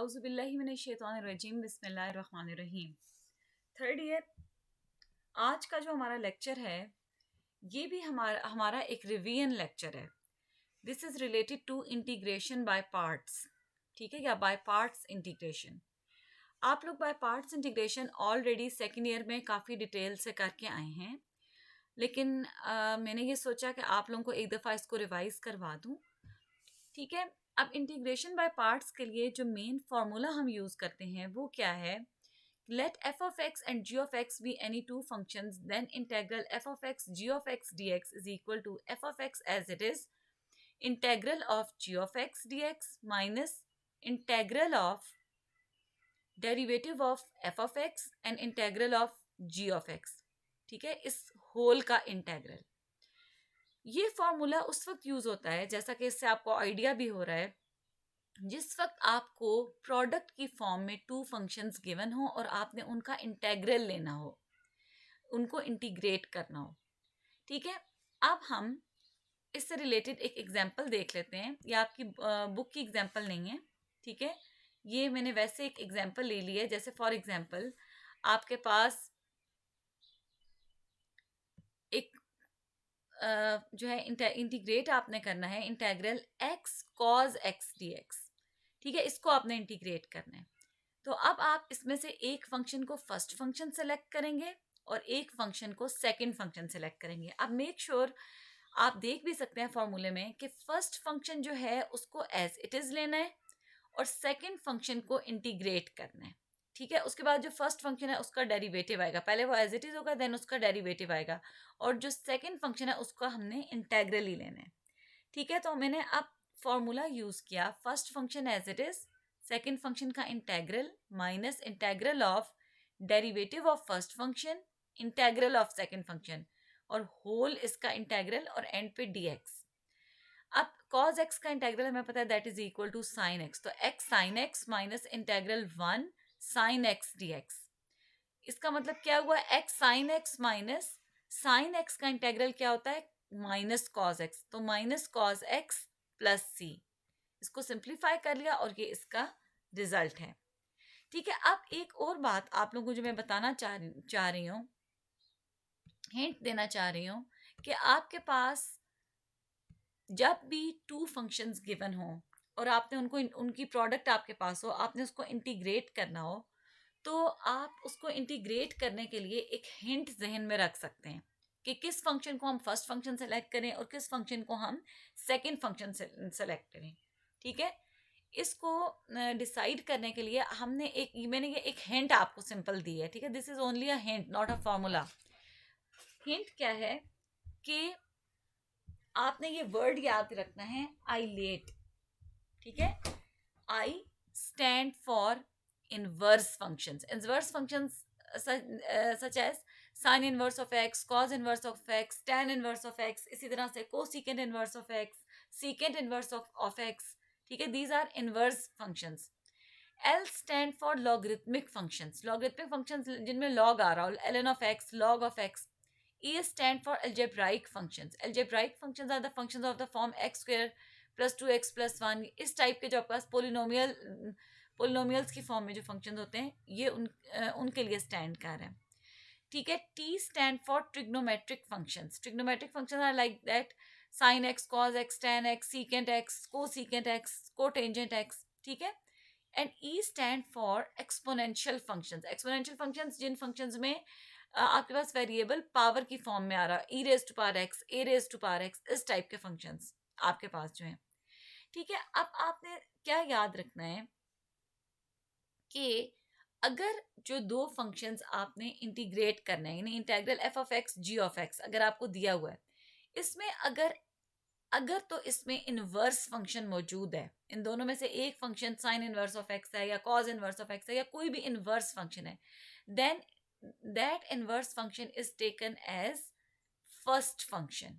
औज़ुबिल्लाहिमिनश्शैतानिर्रजीम बिस्मिल्लाहिर्रहमानिर्रहीम। Third year, आज का जो हमारा लेक्चर है ये भी हमारा एक रिवीजन लेक्चर है। This is related to integration by parts, ठीक है, या बाय पार्ट्स इंटीग्रेशन। आप लोग by parts integration already second year में काफ़ी डिटेल से करके आए हैं, लेकिन मैंने ये सोचा कि आप लोगों को एक दफ़ा इसको रिवाइज करवा दूँ, ठीक है। अब इंटीग्रेशन बाय पार्ट्स के लिए जो मेन फार्मूला हम यूज़ करते हैं वो क्या है? Let f of x and g of x be any two functions, then integral f of x g of x dx is equal to f of x as it is, integral of g of x dx minus integral of derivative of f of x and integral of g of x, ठीक है, इस whole का integral. ये formula उस वक्त use होता है, जैसा कि इससे आपको आइडिया भी हो रहा है, जिस वक्त आपको प्रोडक्ट की फॉर्म में टू फंक्शंस गिवन हो और आपने उनका इंटेग्रल लेना हो, उनको इंटीग्रेट करना हो, ठीक है। अब हम इससे रिलेटेड एक एग्जांपल देख लेते हैं। ये आपकी बुक की एग्जांपल नहीं है, ठीक है, ये मैंने वैसे एक एग्जांपल ले लिया है। जैसे फॉर एग्जांपल आपके पास एक जो है इंटीग्रेट आपने करना है integral x cos x dx, ठीक है, इसको आपने इंटीग्रेट करना है। तो अब आप इसमें से एक फंक्शन को फर्स्ट फंक्शन सेलेक्ट करेंगे और एक फंक्शन को सेकंड फंक्शन सेलेक्ट करेंगे। अब मेक श्योर आप देख भी सकते हैं फॉर्मूले में कि फर्स्ट फंक्शन जो है उसको एज इट इज लेना है और सेकंड फंक्शन को इंटीग्रेट करना है, ठीक है। उसके बाद जो फर्स्ट फंक्शन है उसका डेरिवेटिव आएगा, पहले वो एज इट इज होगा, देन उसका डेरिवेटिव आएगा, और जो सेकंड फंक्शन है उसका हमने इंटेग्रल ही लेना है, ठीक है। तो मैंने अब फॉर्मूला यूज किया, first function as it is, second function का integral minus integral of derivative of first function, integral of second function, और होल इसका इंटेग्रल, और एंड पे dx। अब cos x का इंटेग्रल हमें पता है that is equal to sin x, तो x sin x minus integral 1 sin x dx। इसका मतलब क्या हुआ? x sin x minus sin x का इंटेग्रल क्या होता है? माइनस cos x, तो minus cos x plus c। इसको सिंप्लीफाई कर लिया और ये इसका रिजल्ट है, ठीक है। अब एक और बात आप लोगों को जो मैं बताना चाह रही हूँ, हिंट देना चाह रही हूँ कि आपके पास जब भी टू फंक्शंस गिवन हो और आपने उनकी प्रोडक्ट आपके पास हो, आपने उसको इंटीग्रेट करना हो, तो आप उसको इंटीग्रेट करने के लिए एक हिंट जहन में रख सकते हैं कि किस फंक्शन को हम फर्स्ट फंक्शन सेलेक्ट करें और किस फंक्शन को हम सेकंड फंक्शन सेलेक्ट करें, ठीक है। इसको डिसाइड करने के लिए मैंने ये एक हिंट आपको सिंपल दी है, ठीक है। This is only a hint, not a formula. Hint क्या है कि आपने ये वर्ड याद रखना है, आई लेट, ठीक है। I stand for inverse functions, inverse functions such as sine inverse of x, cos inverse of x, tan inverse of x, इसी तरह से cosecant inverse of x, secant inverse of x, ठीक है। These are inverse functions. L stand for logarithmic functions, logarithmic functions जिनमें log आ रहा हो, L N of x, log of x. E stand for algebraic functions. Algebraic functions are the functions of the form x square plus 2x plus 1. इस type के जो आपके पास polynomials की form में जो फंक्शंस होते हैं, ये उनके लिए स्टैंड कर रहे हैं, ठीक है। T stand for trigonometric functions. Trigonometric functions are like that: sin x, cos x, tan x, secant x, cosecant x, cotangent x, ठीक है। And E stand for exponential functions. Exponential functions Jin functions में आपके पास variable power की form में आ रहा है, e raise to power x, a raise to power x, इस टाइप के फंक्शंस आपके पास जो हैं, ठीक है। अब आपने क्या याद रखना है कि अगर जो दो फंक्शंस आपने इंटीग्रेट करना है, यानी integral f of x g of x अगर आपको दिया हुआ है, इसमें अगर तो इसमें इनवर्स फंक्शन मौजूद है, इन दोनों में से एक function sine inverse of x है या कॉज इनवर्स ऑफ एक्स है या कोई भी इनवर्स फंक्शन है, then that inverse function is taken as first function,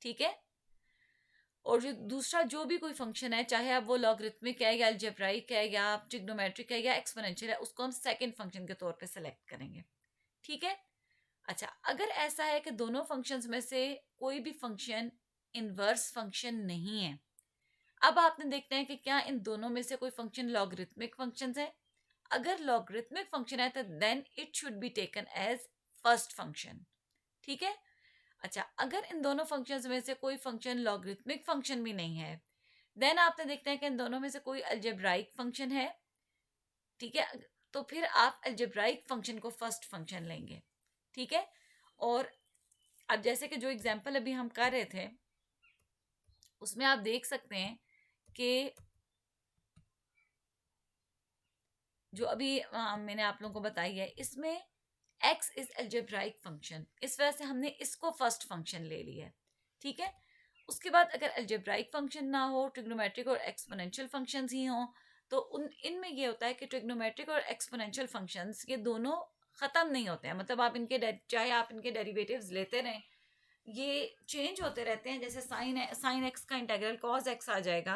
ठीक है। और जो दूसरा जो भी कोई फंक्शन है, चाहे अब वो लॉगरिथमिक है या अलजेब्राइक है या ट्रिग्नोमेट्रिक है या एक्सपोनेंशियल है, उसको हम सेकंड फंक्शन के तौर पे सेलेक्ट करेंगे, ठीक है। अच्छा, अगर ऐसा है कि दोनों फंक्शंस में से कोई भी फंक्शन इनवर्स फंक्शन नहीं है, अब आपने देखना है कि क्या इन दोनों में से कोई फंक्शन लॉगरिथमिक फंक्शन है। अगर लॉगरिथमिक फंक्शन है तो then it should be taken as first function. ठीक है। अच्छा, अगर इन दोनों फंक्शंस में से कोई फंक्शन लॉगरिथमिक फंक्शन भी नहीं है, देन आपने देखना है कि इन दोनों में से कोई अलजेब्राइक फंक्शन है। ठीक है। तो फिर आप अलजेब्राइक फंक्शन को फर्स्ट फंक्शन लेंगे। ठीक है। और अब जैसे कि जो एग्जांपल अभी हम कर रहे थे उसमें आप देख सकते हैं कि जो अभी मैंने आप लोगों को बताई है, इसमें x इज अलजेब्राइक फंक्शन, इस वजह से हमने इसको फर्स्ट फंक्शन ले लिया है। ठीक है। उसके बाद अगर अलजेब्राइक फंक्शन ना हो, ट्रिग्नोमेट्रिक और एक्सपोनेंशियल फंक्शंस ही हों, तो उन इनमें ये होता है कि ट्रिग्नोमेट्रिक और एक्सपोनेंशियल फंक्शंस ये दोनों ख़त्म नहीं होते हैं। मतलब आप इनके चाहे आप इनके डेरिवेटिव्स लेते रहें, ये चेंज होते रहते हैं। जैसे साइन एक्स का इंटीग्रल कॉज एक्स आ जाएगा,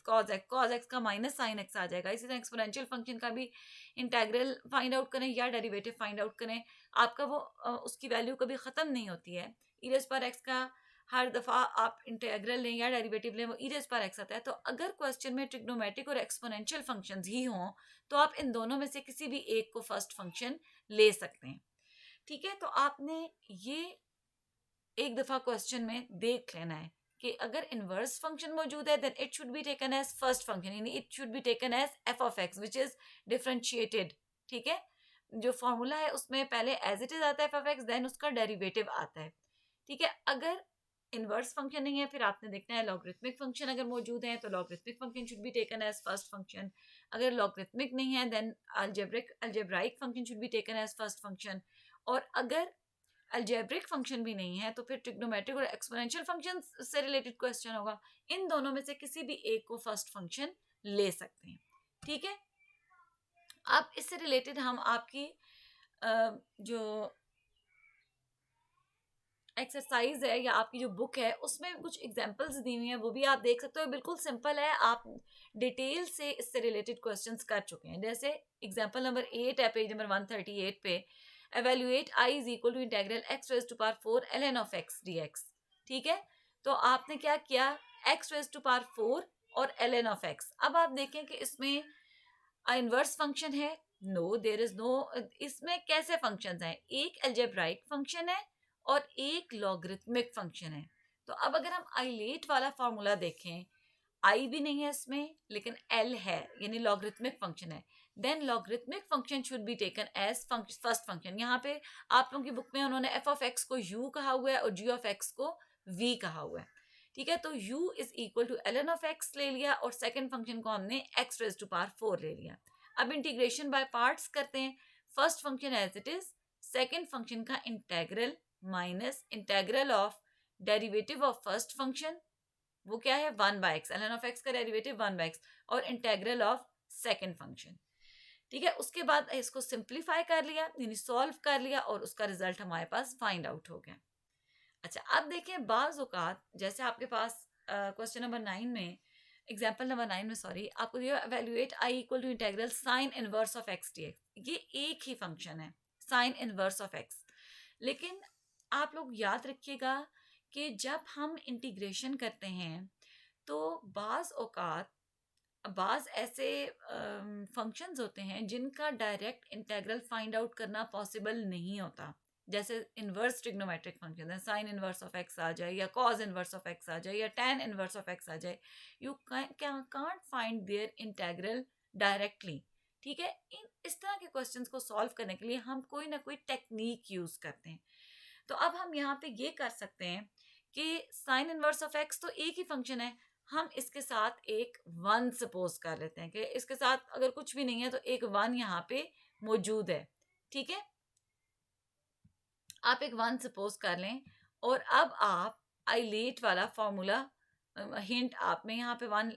कॉज एक्स का माइनस साइन एक्स आ जाएगा। इसी तरह एक्सपोनेंशियल फंक्शन का भी इंटीग्रल फाइंड आउट करें या डेरिवेटिव फाइंड आउट करें, आपका वो उसकी वैल्यू कभी ख़त्म नहीं होती है। ई रेज़ पर एक्स का हर दफ़ा आप इंटीग्रल लें या डेरिवेटिव लें, वो ई रेज़ पर एक्स आता है। तो अगर क्वेश्चन में ट्रिग्नोमेट्रिक और एक्सपोनेंशियल फंक्शंस ही हों, तो आप इन दोनों में से किसी भी एक को फर्स्ट फंक्शन ले सकते हैं। ठीक है। तो आपने ये एक दफा क्वेश्चन में देख लेना है कि अगर इनवर्स फंक्शन मौजूद है then it should be taken as first function, यानी it should be taken as f of x which is differentiated. ठीक है। जो फॉर्मूला है उसमें पहले एज इट इज आता है एफ ऑफ एक्स, देन उसका डेरिवेटिव आता है। ठीक है। अगर इनवर्स फंक्शन नहीं है फिर आपने देखना है लॉगरिथमिक फंक्शन अगर मौजूद है तो logarithmic function should be taken as first function. अगर लॉगरिथमिक नहीं है then algebraic function should be taken as first function. और अगर अलजेब्रिक फंक्शन भी नहीं है तो फिर ट्रिग्नोमेट्रिक और एक्सपोनेंशियल फंक्शन से रिलेटेड क्वेश्चन होगा। इन दोनों में से किसी भी एक को फर्स्ट फंक्शन ले सकते हैं। ठीक है। अब इससे रिलेटेड हम आपकी जो एक्सरसाइज है या आपकी जो बुक है उसमें कुछ एग्जांपल्स दी हुई हैं, वो भी आप देख सकते हो। बिल्कुल सिंपल है, आप डिटेल से इससे रिलेटेड क्वेश्चंस कर चुके हैं। जैसे एग्जांपल नंबर 8 है पेज नंबर 138 पे, evaluate I is equal to integral x raise to power 4 ln of x dx। ठीक है। तो आपने क्या किया, एक्स रेज टू पावर 4 और ln ऑफ एक्स। अब आप देखें कि इसमें इनवर्स फंक्शन है, नो देयर इज नो। इसमें कैसे फंक्शंस हैं, एक अलजेब्राइक फंक्शन है और एक लॉगरिथमिक फंक्शन है। तो अब अगर हम आइलेट वाला फॉर्मूला देखें, आई भी नहीं है इसमें लेकिन एल है, यानी लॉगरिथमिक फंक्शन है, then logarithmic function should be taken as first function. यहाँ पे आप लोगों की बुक में उन्होंने एफ ऑफ एक्स को यू कहा हुआ है और जी ऑफ एक्स को वी कहा हुआ है। ठीक है। तो u is equal to ln of x ले लिया और सेकंड फंक्शन को हमने x रेज टू पावर 4 ले लिया। अब इंटीग्रेशन बाय पार्ट्स करते हैं। First function as it is, second function का integral minus integral of derivative of first function, वो क्या है 1/x, ln ऑफ x का डेरिवेटिव 1/x, और इंटीग्रल ऑफ सेकंड फंक्शन। ठीक है। उसके बाद इसको सिंप्लीफाई कर लिया यानी सॉल्व कर लिया और उसका रिजल्ट हमारे पास फाइंड आउट हो गया। अच्छा, अब देखें बाज़ औक़ात जैसे आपके पास क्वेश्चन नंबर 9 में, एग्जाम्पल नंबर 9 में सॉरी, आपको दिया evaluate I equal to integral sine inverse of x d x. ये एक ही फंक्शन है, साइन इनवर्स ऑफ एक्स। लेकिन आप लोग याद रखिएगा कि जब हम इंटीग्रेशन करते हैं तो बाज़ औक़ात बाज़ ऐसे फंक्शंस होते हैं जिनका डायरेक्ट इंटीग्रल फाइंड आउट करना पॉसिबल नहीं होता। जैसे इनवर्स ट्रिग्नोमेट्रिक फंक्शन है, साइन इनवर्स ऑफ एक्स आ जाए या कॉज इनवर्स ऑफ एक्स आ जाए या टैन इनवर्स ऑफ एक्स आ जाए, you can't find their integral directly. ठीक है। इस तरह के क्वेश्चंस को सॉल्व करने के लिए हम कोई ना कोई टेक्निक यूज करते हैं। तो अब हम यहाँ पे ये कर सकते हैं कि साइन इनवर्स ऑफ एक्स तो एक ही फंक्शन है, हम इसके साथ एक वन सपोज कर लेते हैं कि इसके साथ अगर कुछ भी नहीं है तो एक वन यहाँ पे मौजूद है। ठीक है। आप एक वन सपोज कर लें और अब आप आइलेट वाला फॉर्मूला हिंट आप में यहाँ पे वन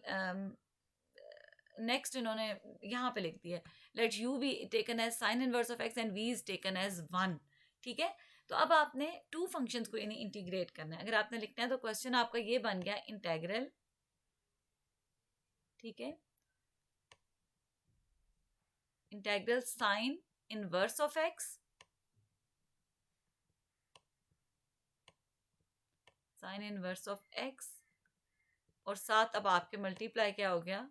नेक्स्ट इन्होंने यहाँ पे लिख दिया, let u be taken as sine inverse of x and v is taken as one. ठीक है। तो अब आपने टू फंक्शंस को यानी इंटीग्रेट करना है। अगर आपने लिखना है तो क्वेश्चन आपका ये बन गया इंटीग्रल, ठीक है, integral sine inverse of x, sign inverse of x और 7 अब आपके मल्टीप्लाई क्या हो गया,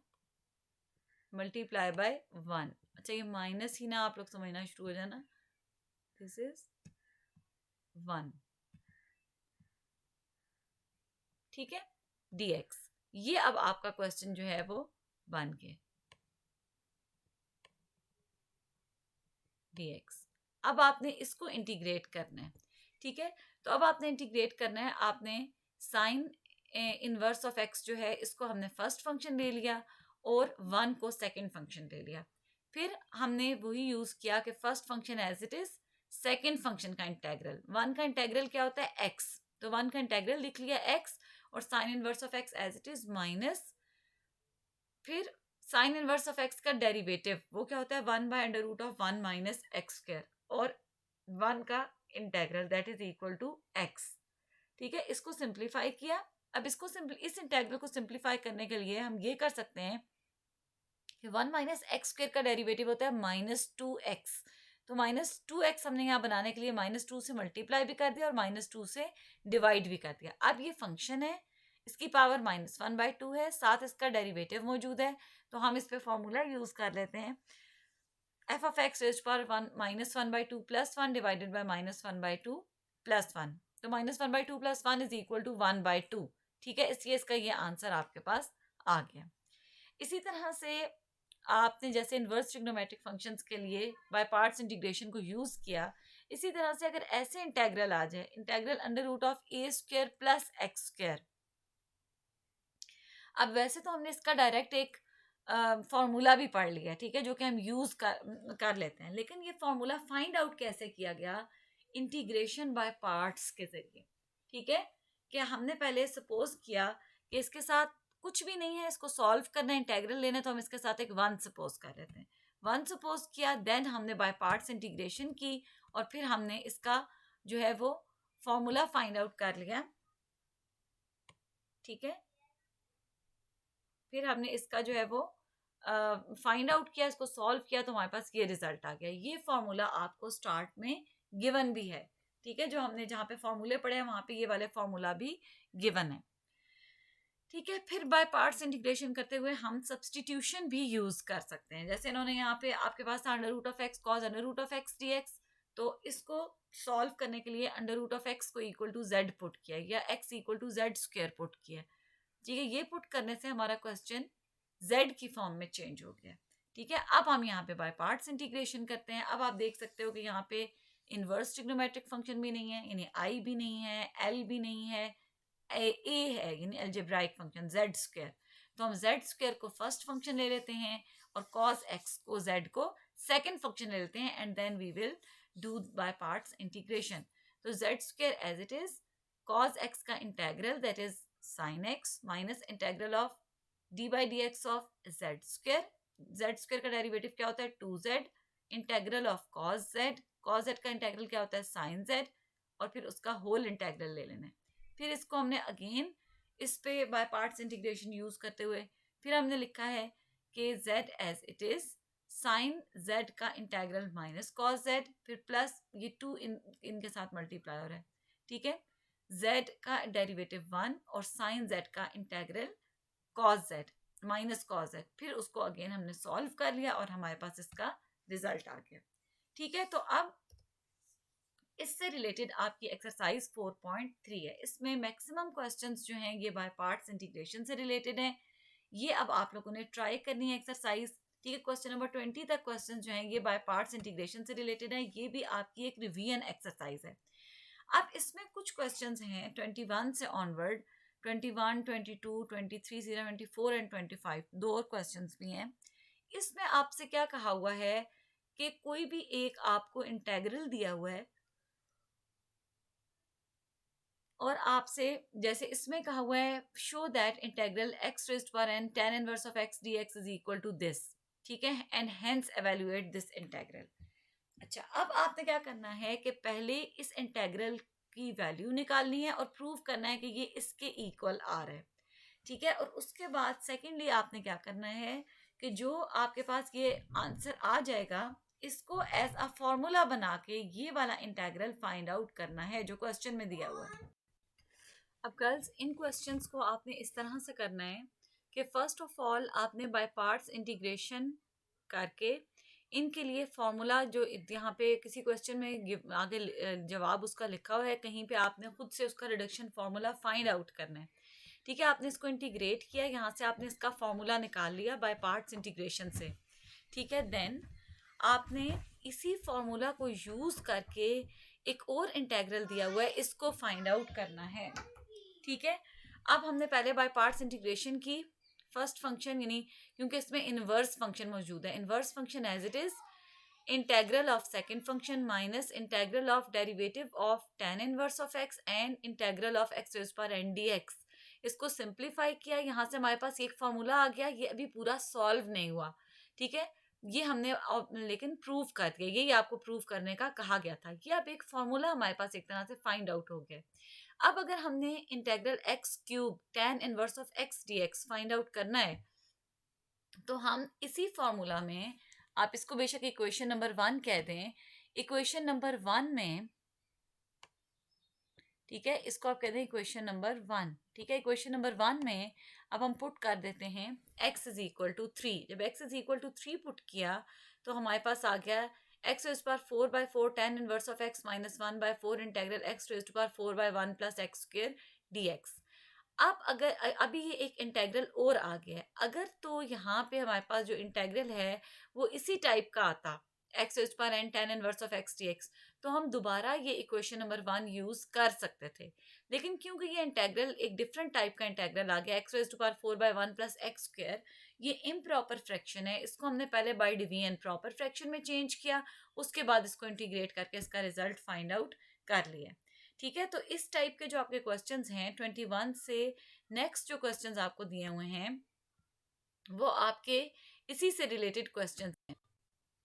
मल्टीप्लाई बाय 1। अच्छा ये माइनस ही ना आप लोग समझना शुरू हो जाना, दिस इज 1, ठीक है, dx। ये अब आपका क्वेश्चन जो है वो बन गया, dx। अब आपने इसको इंटीग्रेट करना है, ठीक है। तो अब आपने इंटीग्रेट करना है, आपने साइन इनवर्स ऑफ x जो है इसको हमने फर्स्ट फंक्शन ले लिया और 1 को सेकंड फंक्शन ले लिया। फिर हमने वही यूज किया कि first function as it is, second function का इंटेग्रल, 1 का इंटेग्रल क्या होता है x, तो 1 का इंटेग्रल लिख लिया x और sine inverse of x as it is minus, फिर साइन इनवर्स ऑफ x का डेरिवेटिव वो क्या होता है 1 by under root of 1 minus x square और 1 का integral that is equal to x, ठीक है। इसको सिंप्लीफाई किया। अब इसको इस इंटेग्रल को सिंप्लीफाई करने के लिए हम ये कर सकते हैं कि 1 माइनस एक्स स्क्वायर का डेरिवेटिव होता है -2x, तो -2x हमने यहाँ बनाने के लिए -2 से मल्टीप्लाई भी कर दिया और -2 से डिवाइड भी कर दिया। अब ये फंक्शन है, इसकी पावर -1/2 है, साथ इसका डेरिवेटिव मौजूद है, तो हम इस पे फॉर्मूला यूज कर लेते हैं, f of x raise power 1 -1/2 + 1 divided by -1/2 + 1, तो -1/2 + 1 इज इक्वल टू 1/2, ठीक है। इसलिए इसका ये आंसर आपके पास आ गया। इसी तरह से आपने जैसे इनवर्स ट्रिग्नोमेट्रिक फंक्शंस के लिए बाय पार्ट्स इंटीग्रेशन को यूज किया, इसी तरह से अगर ऐसे इंटेग्रल आ जाए, integral under root of a² + x², अब वैसे तो हमने इसका डायरेक्ट एक फॉर्मूला भी पढ़ लिया, ठीक है, जो कि हम यूज कर लेते हैं, लेकिन ये फॉर्मूला फाइंड आउट कैसे किया गया, इंटीग्रेशन बाय पार्ट्स के जरिए, ठीक है। कि हमने पहले सपोज किया कि इसके साथ कुछ भी नहीं है, इसको सॉल्व करना है, इंटेग्रल लेना है, तो हम इसके साथ एक 1 सपोज कर लेते हैं, 1 सपोज किया, देन हमने बाय पार्ट्स इंटीग्रेशन की और फिर हमने इसका जो है वो फॉर्मूला फाइंड आउट कर लिया, ठीक है। फिर हमने इसका जो है वो फाइंड आउट किया, इसको सॉल्व किया, तो हमारे पास ये रिजल्ट आ गया। ये फॉर्मूला आपको स्टार्ट में गिवन भी है, ठीक है, जो हमने जहाँ पे फॉर्मूले पढ़े हैं वहां पे ये वाले फॉर्मूला भी गिवन है, ठीक है। फिर बाय पार्ट्स इंटीग्रेशन करते हुए हम सब्सटीट्यूशन भी यूज कर सकते हैं, जैसे इन्होंने यहाँ पे आपके पास under root of x cos under root of x dx, तो इसको सॉल्व करने के लिए अंडर रूट ऑफ एक्स को इक्वल टू z पुट किया या x equal to z² put किया, ठीक है। ये पुट करने से हमारा क्वेश्चन z की फॉर्म में चेंज हो गया, ठीक है। अब हम यहाँ पे बाय पार्ट्स इंटीग्रेशन करते हैं। अब आप देख सकते हो कि यहाँ पे इनवर्स ट्रिग्नोमेट्रिक फंक्शन भी नहीं है, यानी i भी नहीं है, l भी नहीं है, a है यानी अलजेब्राइक फंक्शन z², तो हम z² को फर्स्ट फंक्शन ले लेते हैं और cos x को z को सेकंड फंक्शन ले लेते हैं and then we will do by parts integration. तो z² as it is, cos x का integral that is sin x minus integral of d by dx of z² का derivative क्या होता है 2z, integral of cos z का integral क्या होता है sin z, और फिर उसका होल इंटेग्रल ले लेना है। फिर इसको हमने अगेन इस पे बाय पार्ट्स इंटीग्रेशन यूज करते हुए फिर हमने लिखा है कि z as it is sine z का इंटेग्रल माइनस cos z, फिर प्लस ये 2 इनके साथ मल्टीप्लाई हो रहा है, ठीक है, z का डेरिवेटिव 1 और साइन z का integral cos z minus cos z, फिर उसको अगेन हमने सॉल्व कर लिया और हमारे पास इसका रिजल्ट आ गया, ठीक है। तो अब इससे रिलेटेड आपकी एक्सरसाइज 4.3 है, इसमें मैक्सिमम क्वेश्चंस जो हैं ये बाय पार्ट्स इंटीग्रेशन से रिलेटेड हैं। ये अब आप लोगों ने ट्राई करनी है एक्सरसाइज, ठीक है। क्वेश्चन नंबर 20 तक क्वेश्चन जो हैं ये बाय पार्ट्स इंटीग्रेशन से रिलेटेड है, ये भी आपकी एक रिवीजन एक्सरसाइज है। अब इसमें कुछ क्वेश्चंस हैं 21 से ऑनवर्ड, 21, 22, 23, 24 एंड 25, दो और क्वेश्चंस भी हैं। इसमें आपसे क्या कहा हुआ है कि कोई भी एक आपको इंटेग्रल दिया हुआ है और आपसे जैसे इसमें कहा हुआ है show that integral x raised power n tan inverse of x dx is equal to this, ठीक है, and hence evaluate this integral. अच्छा, अब आपने क्या करना है कि पहले इस इंटेग्रल की वैल्यू निकालनी है और प्रूव करना है कि ये इसके इक्वल आ रहा है, ठीक है। और उसके बाद सेकेंडली आपने क्या करना है कि जो आपके पास ये आंसर आ जाएगा इसको एज अ फॉर्मूला बना के ये वाला इंटेग्रल फाइंड आउट करना है जो क्वेश्चन में दिया हुआ है। अब गर्ल्स इन क्वेश्चंस को आपने इस तरह से करना है कि फर्स्ट ऑफ ऑल आपने बाय पार्ट्स इंटीग्रेशन करके इनके लिए फॉर्मूला जो यहाँ पे किसी क्वेश्चन में आगे जवाब उसका लिखा हुआ है, कहीं पे आपने खुद से उसका रिडक्शन फार्मूला फाइंड आउट करना है। ठीक है, आपने इसको इंटीग्रेट किया, यहाँ से आपने इसका फॉर्मूला निकाल लिया बाय पार्ट्स इंटीग्रेशन से। ठीक है, देन आपने इसी फॉर्मूला को यूज करके एक और इंटेग्रल दिया हुआ है, इसको फाइंड आउट करना है। ठीक है, अब हमने पहले बाय पार्ट्स इंटीग्रेशन की फर्स्ट फंक्शन, यानी क्योंकि इसमें इनवर्स फंक्शन मौजूद है, inverse function as it is integral of second function minus integral of derivative of tan inverse of x and integral of x raise power n dx। इसको simplify किया, यहाँ से हमारे पास एक फॉर्मूला आ गया, ये अभी पूरा सॉल्व नहीं हुआ। ठीक है, ये हमने लेकिन प्रूव कर दिया, यही आपको प्रूव करने का कहा गया था। ये अब एक फॉर्मूला हमारे पास एक तरह से फाइंड आउट हो गया। अब अगर हमने integral x cube tan inverse of x dx find out करना है, तो हम इसी फॉर्मूला में, आप इसको बेशक इक्वेशन नंबर 1 कह दें, इक्वेशन नंबर 1 में, ठीक है, इसको आप कहते हैं इक्वेशन नंबर 1। ठीक है, इक्वेशन नंबर 1 में अब हम पुट कर देते हैं x इज इक्वल टू 3। जब x is equal to 3 put किया तो हमारे पास आ गया x raise power 4/4 tan inverse of x minus 1/4 integral x raise to power 4/1 plus x square dx। अब अगर अभी ये एक इंटेग्रल और आ गया है, अगर तो यहाँ पे हमारे पास जो इंटेग्रल है वो इसी टाइप का आता, x rays power n tan inverse of x dx, तो हम दोबारा ये इक्वेशन नंबर 1 यूज कर सकते थे। लेकिन क्योंकि ये इंटेग्रल एक डिफरेंट टाइप का इंटेग्रल आ गया, x raise to power 4/1 plus x square, ये इम्प्रॉपर फ्रैक्शन है, इसको हमने पहले बाय डिवीजन प्रॉपर फ्रैक्शन में चेंज किया, उसके बाद इसको इंटीग्रेट करके इसका रिजल्ट फाइंड आउट कर लिया। ठीक है, तो इस टाइप के जो आपके क्वेश्चंस हैं 21 से नेक्स्ट जो क्वेश्चंस आपको दिए हुए हैं वो आपके इसी से रिलेटेड क्वेश्चंस हैं।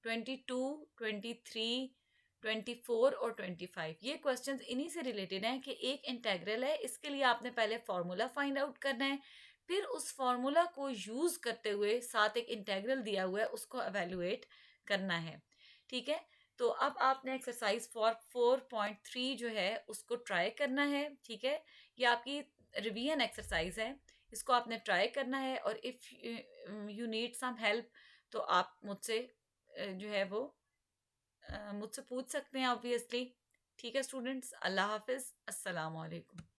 22, 23, 24 और 25 ये क्वेश्चंस इन्हीं से रिलेटेड हैं कि एक इंटेग्रल है, इसके लिए आपने पहले फॉर्मूला फाइंड आउट करना है, फिर उस फॉर्मूला को यूज करते हुए साथ एक इंटेग्रल दिया हुआ है उसको एवेलुएट करना है। ठीक है, तो अब आपने एक्सरसाइज फॉर 4.3 जो है उसको ट्राई करना है। ठीक है, ये आपकी रिवीजन एक्सरसाइज है, इसको आपने ट्राई करना है, और if you need some help तो आप मुझसे जो है वो मुझसे पूछ सकते हैं ऑब्वियसली। ठीक है स्टूडेंट्स, अल्लाह हाफिज़, अस्सलाम वालेकुम।